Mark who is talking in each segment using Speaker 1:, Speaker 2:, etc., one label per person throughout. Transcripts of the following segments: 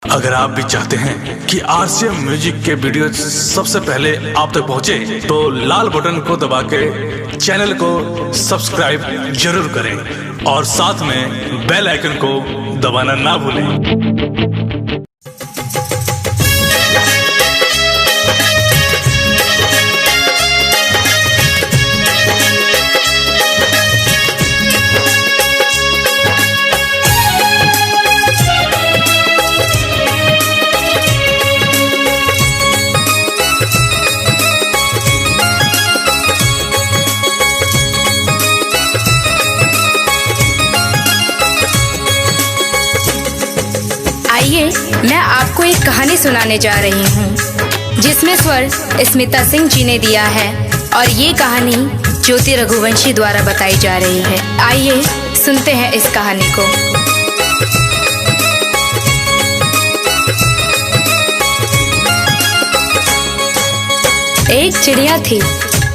Speaker 1: अगर आप भी चाहते हैं कि आरसीएम म्यूजिक के वीडियो सबसे पहले आप तक पहुंचे, तो लाल बटन को दबा के चैनल को सब्सक्राइब जरूर करें और साथ में बेल आइकन को दबाना ना भूलें।
Speaker 2: आइए मैं आपको एक कहानी सुनाने जा रही हूँ जिसमें स्वर स्मिता सिंह जी ने दिया है और ये कहानी ज्योति रघुवंशी द्वारा बताई जा रही है। आइए सुनते हैं इस कहानी को। एक चिड़िया थी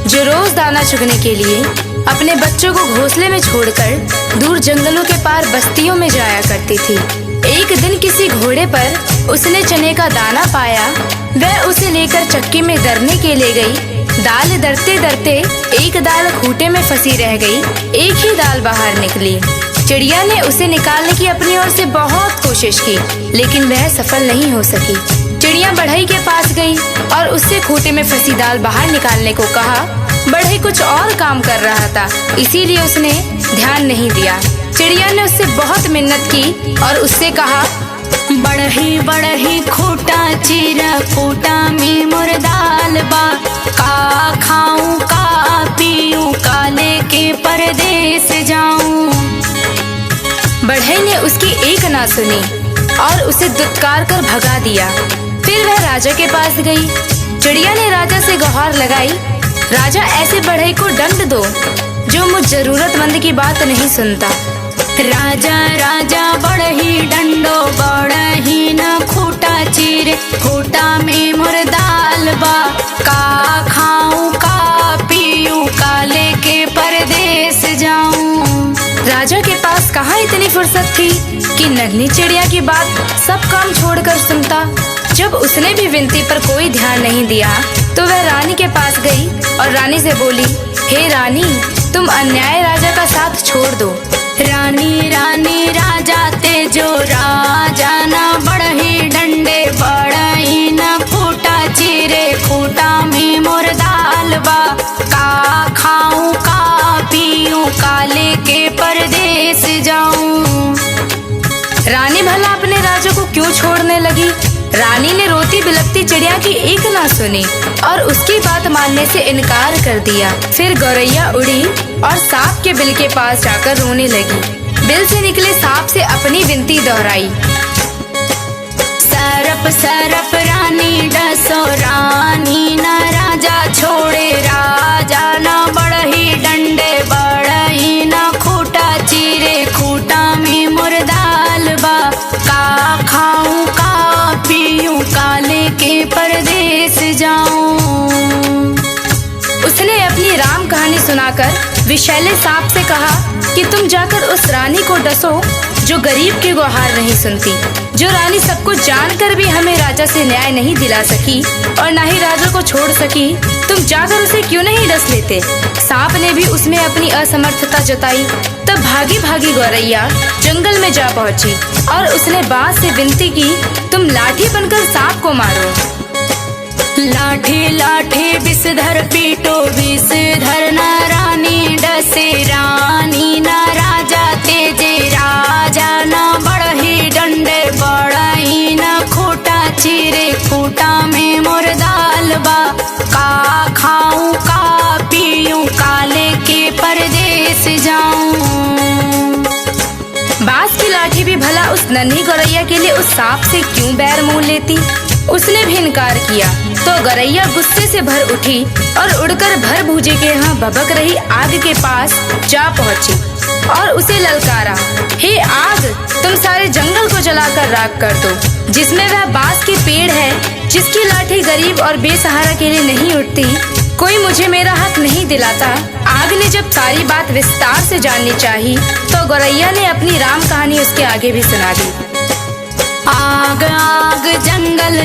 Speaker 2: जो रोज दाना चुगने के लिए अपने बच्चों को घोंसले में छोड़कर दूर जंगलों के पार बस्तियों में जाया करती थी। एक दिन किसी घोड़े पर उसने चने का दाना पाया। वह उसे लेकर चक्की में दरने के लिए गई। दाल दरते दरते एक दाल खूंटे में फंसी रह गई। एक ही दाल बाहर निकली। चिड़िया ने उसे निकालने की अपनी ओर से बहुत कोशिश की, लेकिन वह सफल नहीं हो सकी। चिड़िया बढ़ई के पास गई और उससे खूंटे में फंसी दाल बाहर निकालने को कहा। बढ़ई कुछ और काम कर रहा था, इसीलिए उसने ध्यान नहीं दिया। चिड़िया ने उससे बहुत मिन्नत की और उससे कहा, बढ़ही बढ़ही खूंटा चीरा, खूंटा में मोर दाल बा, का खाऊं का पीऊं, काले के परदेस जाऊं। बढ़ई ने उसकी एक ना सुनी और उसे दुत्कार कर भगा दिया। फिर वह राजा के पास गई। चिड़िया ने राजा से गुहार लगाई, राजा ऐसे बढ़ई को दंड दो जो मुझ जरूरतमंद की बात नहीं सुनता। राजा राजा बढ़ही डंडो, बढ़ही न खूंटा चीरे, खूंटा में मोर दाल बा, का खाऊं का पीऊं, काले के परदेस जाऊं। राजा के पास कहाँ इतनी फुर्सत थी कि नन्ही चिड़िया की बात सब काम छोड़कर सुनता। जब उसने भी विनती पर कोई ध्यान नहीं दिया तो वह रानी के पास गई और रानी से बोली, हे रानी, तुम अन्याय राजा का साथ छोड़ दो। रानी रानी राजा ते जो, राजा ना बढ़ही डंडे, बढ़ही न खूंटा चीरे, खूंटा में मोर दाल बा, का खाऊं का पीऊं, काले के परदेस जाऊं। रानी भला अपने राजा को क्यों छोड़ने लगी? रानी ने रोती बिलखती चिड़िया की एक ना सुनी और उसकी बात मानने से इनकार कर दिया। फिर गौरैया उड़ी और सांप के बिल के पास जाकर रोने लगी। बिल से निकले सांप से अपनी विनती दोहराई, सरप सरप रानी डसो, रानी न राजा छोड़े, राजा न बढ़ही डंडे, बढ़ही न खूंटा चीरे, खूंटा में मोर दाल बा, का खाऊं का पीऊं, काले के परदेस जाऊं। उसने अपनी राम कहानी सुनाकर विषैले सांप से कहा कि तुम जाकर उस रानी को डसो जो गरीब की गुहार नहीं सुनती। जो रानी सब कुछ जानकर भी हमें राजा से न्याय नहीं दिला सकी और न ही राजा को छोड़ सकी, तुम जाकर उसे क्यों नहीं डस लेते? सांप ने भी उसमें अपनी असमर्थता जताई। तब भागी भागी गौरैया जंगल में जा पहुंची और उसने बांस से विनती की, तुम लाठी बनकर सांप को मारो। लाठी लाठी विषधर पीटो, विषधर न रानी डसे, रानी न राजा तेजे, राजा न बढ़ही डंडे, बढ़ही न खूंटा चीरे, खूंटा में मोर दाल बा, का खाऊं का पीऊं, काले के परदेस जाऊं। बांस की लाठी भी भला उस नन्ही गौरैया के लिए उस सांप से क्यों बैर मोल लेती? उसने भी इनकार किया तो गौरैया गुस्से से भर उठी और उड़कर भर भूजे के यहाँ भभक रही आग के पास जा पहुंची और उसे ललकारा, हे आग, तुम सारे जंगल को जलाकर राख कर दो। जिसमें वह बांस के पेड़ है जिसकी लाठी गरीब और बेसहारा के लिए नहीं उठती, कोई मुझे मेरा हक नहीं दिलाता। आग ने जब सारी बात विस्तार से जाननी चाही तो गौरैया ने अपनी राम कहानी उसके आगे भी सुना दी। आग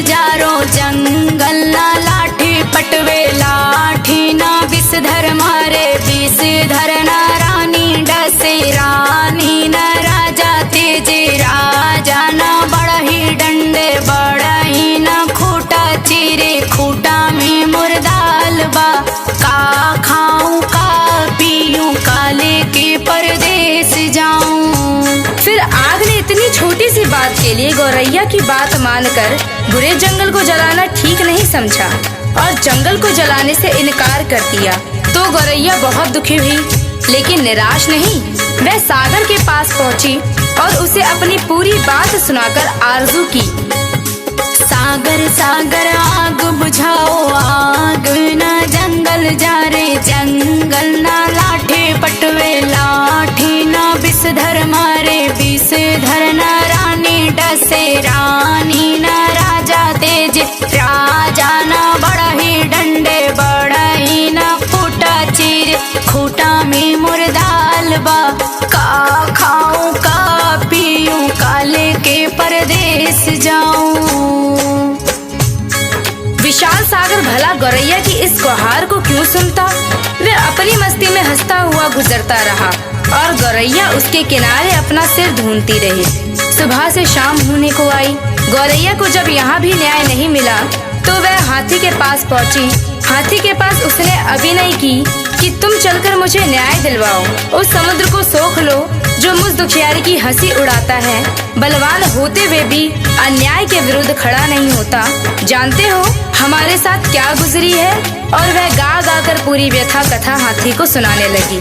Speaker 2: जारो जंगल ना लाठी पटवे लाठी ना विषधर मारे विषधर ना रानी डसे रानी ना राजा तेजे राजा ना बड़ही डंडे बड़ही ना खूटा चीरे खूटा में मुर्दाल बा का खाऊं का पीऊं काले के परदेस जाऊं। फिर आग ने इतनी छोटी सी बात के लिए गौरैया की बात मानकर बुरे जंगल को जलाना ठीक नहीं समझा और जंगल को जलाने से इनकार कर दिया। तो गौरैया बहुत दुखी हुई, लेकिन निराश नहीं। वह सागर के पास पहुंची और उसे अपनी पूरी बात सुनाकर आरजू की। सागर सागर आग बुझाओ आग ना जंगल जा रे जंगल ना लाठी पटवे लाठी ना विषधर मारे विषधर ना रानी डसे रानी ना राजा तेज राजा ना बड़ही डंडे बड़ही ना खूटा चीर खूटा में मुर्दाल बा का खाऊं का पीऊं काले के परदेस जाऊं। विशाल सागर भला गौरैया की इस गुहार को क्यों सुनता। वह अपनी मस्ती में हंसता हुआ गुजरता रहा और गौरैया उसके किनारे अपना सिर ढूंढती रही। सुबह से शाम होने को आई। गौरैया को जब यहाँ भी न्याय नहीं मिला तो वह हाथी के पास पहुँची। हाथी के पास उसने अभिनय की कि तुम चलकर मुझे न्याय दिलवाओ। उस समुद्र को सोख लो जो मुझ दुखियारी की हंसी उड़ाता है, बलवान होते हुए भी अन्याय के विरुद्ध खड़ा नहीं होता। जानते हो हमारे साथ क्या गुजरी है। और वह गा गा कर पूरी व्यथा कथा हाथी को सुनाने लगी।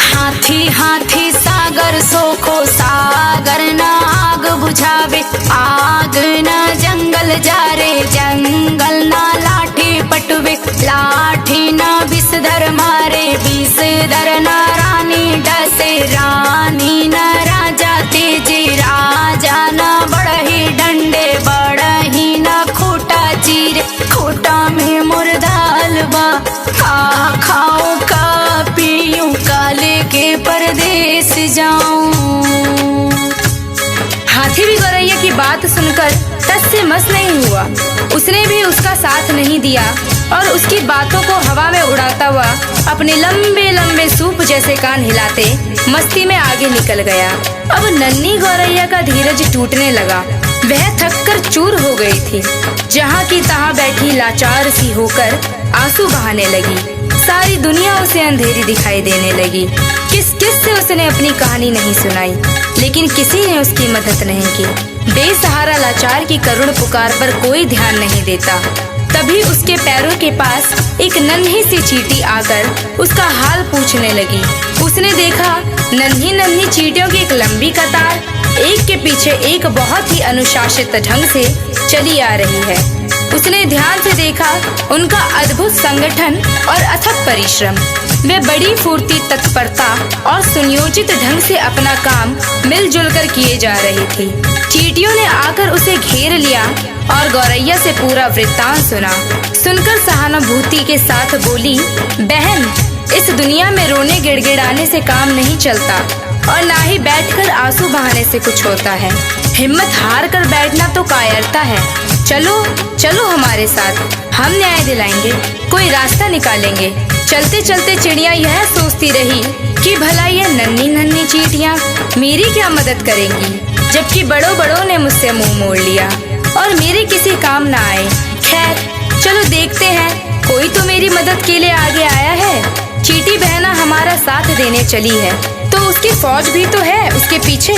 Speaker 2: हाथी हाथी सागर सोखो सागर ना आग बुझावे आग ना जंगल जा रे जंगल ना लाठी पटवे लाठी ना विषधर मारे विषधर ना रानी डसे रानी ना राजा तेजे राजा ना बड़ही डंडे बड़ही ना खूटा चीर खूटा में मुर्दाल बा का खाऊं का पीऊं काले के परदेस जाऊं। हाथी भी गौरैया की बात सुनकर टस से मस नहीं हुआ। उसने भी उसका साथ नहीं दिया और उसकी बातों को हवा में उड़ाता हुआ अपने लंबे लंबे सूप जैसे कान हिलाते मस्ती में आगे निकल गया। अब नन्ही गौरैया का धीरज टूटने लगा। वह थक कर चूर हो गई थी। जहाँ की तहाँ बैठी लाचार सी होकर आंसू बहाने लगी। सारी दुनिया उसे अंधेरी दिखाई देने लगी। किस किस से उसने अपनी कहानी नहीं सुनाई, लेकिन किसी ने उसकी मदद नहीं की। बेसहारा लाचार की करुण पुकार पर कोई ध्यान नहीं देता। तभी उसके पैरों के पास एक नन्ही सी चींटी आकर उसका हाल पूछने लगी। उसने देखा नन्ही नन्ही चींटियों की एक लंबी कतार एक के पीछे एक बहुत ही अनुशासित ढंग से चली आ रही है। उसने ध्यान से देखा उनका अद्भुत संगठन और अथक परिश्रम। वे बड़ी फुर्ती तत्परता और सुनियोजित ढंग से अपना काम मिलजुल कर किए जा रही थी। चींटियों ने आकर उसे घेर लिया और गौरैया से पूरा वृत्तांत सुना। सुनकर सहानुभूति के साथ बोली, बहन, इस दुनिया में रोने गिड़गिड़ाने से काम नहीं चलता और ना ही बैठकर आंसू बहाने से कुछ होता है। हिम्मत हार कर बैठना तो कायरता है। चलो चलो हमारे साथ, हम न्याय दिलाएंगे, कोई रास्ता निकालेंगे। चलते चलते चिड़िया यह सोचती रही कि भला ये नन्ही नन्ही चींटियां मेरी क्या मदद करेंगी, जबकि बड़ों बड़ों ने मुझसे मुंह मोड़ लिया और मेरे किसी काम ना आए। खैर चलो देखते हैं, कोई तो मेरी मदद के लिए आगे आया है। चींटी बहना हमारा साथ देने चली है तो उसकी फौज भी तो है उसके पीछे।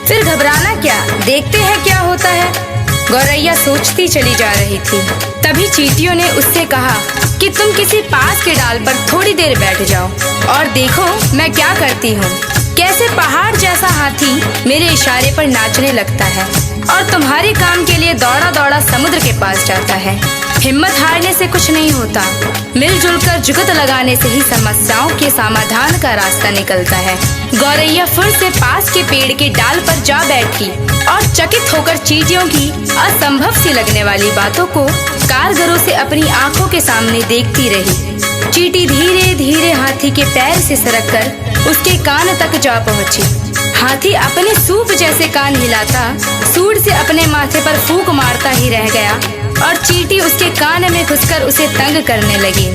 Speaker 2: फिर घबराना क्या, देखते हैं क्या होता है। गौरैया सोचती चली जा रही थी। तभी चींटियों ने उससे कहा कि तुम किसी पास के डाल पर थोड़ी देर बैठ जाओ और देखो मैं क्या करती हूँ। कैसे पहाड़ जैसा हाथी मेरे इशारे पर नाचने लगता है और तुम्हारे काम के लिए दौड़ा दौड़ा समुद्र के पास जाता है। हिम्मत हारने से कुछ नहीं होता, मिलजुल कर जुगत लगाने से ही समस्याओं के समाधान का रास्ता निकलता है। गौरैया फिर से पास के पेड़ के डाल पर जा बैठी और चकित होकर चींटियों की असंभव सी लगने वाली बातों को कारगरों से अपनी आंखों के सामने देखती रही। चींटी धीरे धीरे हाथी के पैर से सरककर उसके कान तक जा पहुंची। हाथी अपने सूप जैसे कान हिलाता सूंड से अपने माथे पर फूंक मारता आता ही रह गया और चींटी उसके कान में घुसकर उसे तंग करने लगी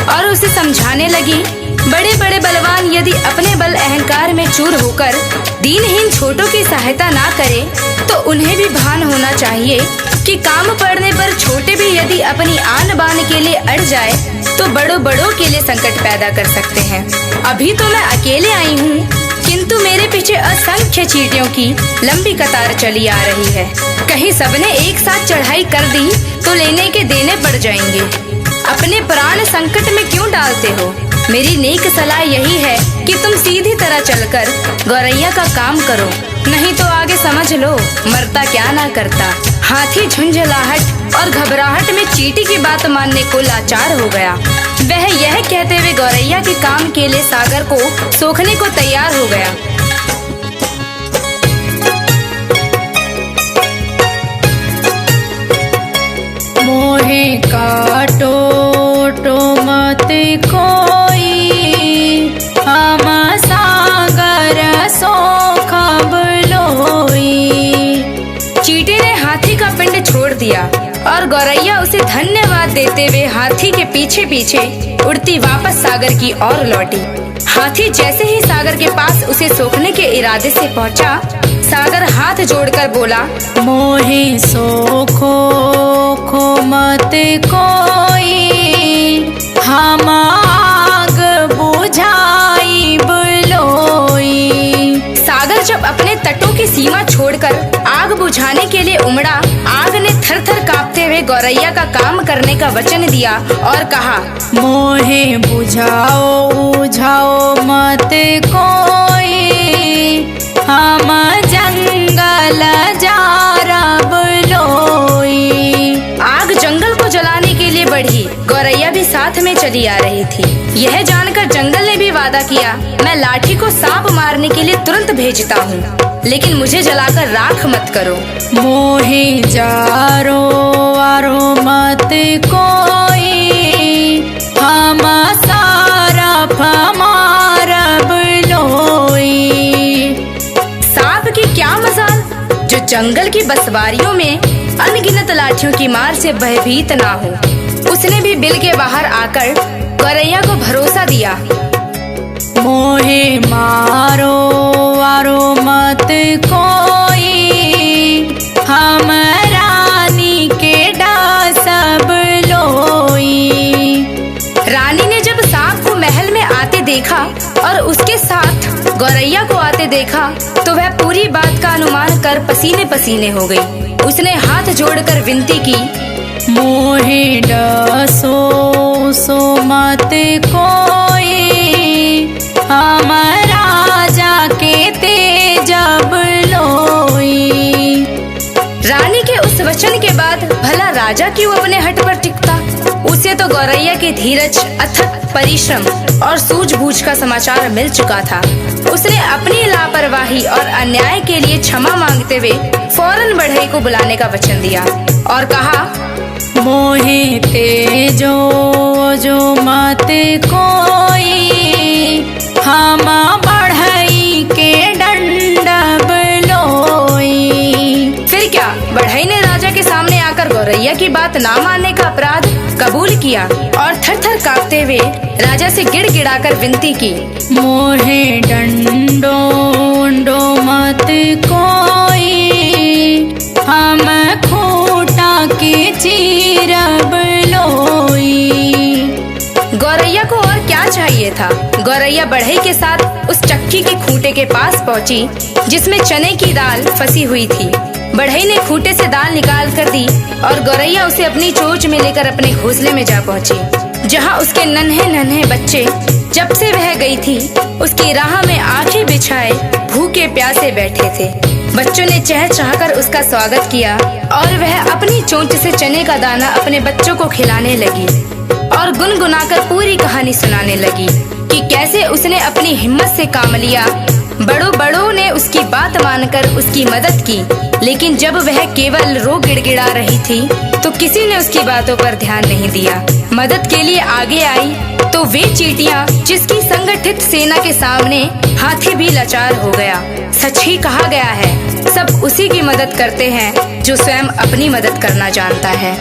Speaker 2: और उसे समझाने लगी, बड़े बड़े बलवान यदि अपने बल अहंकार में चूर होकर दीनहीन छोटों की सहायता ना करे तो उन्हें भी भान होना चाहिए कि काम पड़ने पर छोटे भी यदि अपनी आन बान के लिए अड़ जाए तो बड़ों बड़ों के लिए संकट पैदा कर सकते हैं। अभी तो मैं अकेले आई हूँ, किंतु मेरे पीछे असंख्य चींटियों की लंबी कतार चली आ रही है। कहीं सबने एक साथ चढ़ाई कर दी तो लेने के देने पड़ जाएंगे। अपने प्राण संकट में क्यों डालते हो? मेरी नेक सलाह यही है कि तुम सीधी तरह चलकर गौरैया का काम करो, नहीं तो आगे समझ लो मरता क्या ना करता। हाथी झुंझलाहट और घबराहट में चींटी की बात मानने को लाचार हो गया। वह यह कहते हुए गौरैया के काम के लिए सागर को सोखने को तैयार हो गया।
Speaker 3: मोहे काटो तो मत कोई, हम सागर सोखब लोई।
Speaker 2: चींटी ने हाथी का पिंड छोड़ दिया और गौरैया उसे धन्यवाद देते हुए हाथी के पीछे पीछे उड़ती वापस सागर की ओर लौटी। हाथी जैसे ही सागर के पास उसे सोखने के इरादे से पहुंचा, सागर हाथ जोड़कर बोला,
Speaker 3: मोहे सोखो खो मत कोई, हम आग बुझाई बलोई।
Speaker 2: सागर जब अपने तटों की सीमा छोड़कर आग बुझाने के लिए उमड़ा, आग ने थर थर कांपते हुए गौरैया का काम करने का वचन दिया और कहा,
Speaker 3: मोहे बुझाओ बुझाओ मत कोई, हम जंगल जारब लोई।
Speaker 2: आग जंगल को जलाने के लिए बढ़ी, गौरैया भी साथ में चली आ रही थी। यह जानकर जंगल ने भी वादा किया, मैं लाठी को सांप मारने के लिए तुरंत भेजता हूँ, लेकिन मुझे जलाकर राख मत करो।
Speaker 3: मोहे जारो वारो मत कोई, हम सारा मारब लोई।
Speaker 2: सांप की क्या मजाल जो जंगल की बसवारियों में अनगिनत लाठियों की मार से भयभीत ना हो। उसने भी बिल के बाहर आकर गौरैया को भरोसा दिया,
Speaker 3: मोहे मारो वारो मत कोई, हम रानी के डासब लोई।
Speaker 2: रानी ने जब सांप को महल में आते देखा और उसके साथ गौरैया को आते देखा तो वह पूरी बात का अनुमान कर पसीने पसीने हो गई। उसने हाथ जोड़कर विनती की,
Speaker 3: मोहे डसो सो मत कोई, हम राजा के तेजब लोई।
Speaker 2: रानी के उस वचन के बाद भला राजा क्यों अपने हट पर टिकता? उसे तो गौरैया की धीरज, अथक परिश्रम और सूझबूझ का समाचार मिल चुका था। उसने अपनी लापरवाही और अन्याय के लिए क्षमा मांगते हुए फौरन बढ़ई को बुलाने का वचन दिया और कहा,
Speaker 3: मोहे तेजो जो मत कोई, हम बढ़ई के दंडब लोई।
Speaker 2: फिर क्या, बढ़ई ने राजा के सामने आकर गौरैया की बात ना मानने का अपराध कबूल किया और थर थर कांपते हुए राजा से गिड़गिड़ाकर विनती की,
Speaker 3: मोहे डंडो डो मत कोई, हम खूटा के चीरब लोई।
Speaker 2: गौरैया को और क्या चाहिए था? गौरैया बढ़ई के साथ उस चक्की के खूंटे के पास पहुंची जिसमें चने की दाल फंसी हुई थी। बढ़ई ने खूंटे से दाल निकाल कर दी और गौरैया उसे अपनी चोंच में लेकर अपने घोंसले में जा पहुंची, जहां उसके नन्हे नन्हे बच्चे जब से वह गई थी उसकी राह में आंखें बिछाए भूखे प्यासे बैठे थे। बच्चों ने चहचहाकर उसका स्वागत किया और वह अपनी चोंच से चने का दाना अपने बच्चों को खिलाने लगी और गुनगुनाकर पूरी कहानी सुनाने लगी कि कैसे उसने अपनी हिम्मत से काम लिया, बड़ों बड़ों ने उसकी बात मानकर उसकी मदद की, लेकिन जब वह केवल रो गिड़गिड़ा रही थी तो किसी ने उसकी बातों पर ध्यान नहीं दिया। मदद के लिए आगे आई तो वे चींटियां जिसकी संगठित सेना के सामने हाथी भी लाचार हो गया। सच ही कहा गया है, सब उसी की मदद करते हैं जो स्वयं अपनी मदद करना जानता है।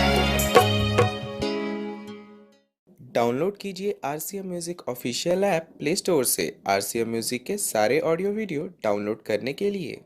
Speaker 4: डाउनलोड कीजिए RCM music official app play store से। RCM म्यूजिक के सारे ऑडियो वीडियो डाउनलोड करने के लिए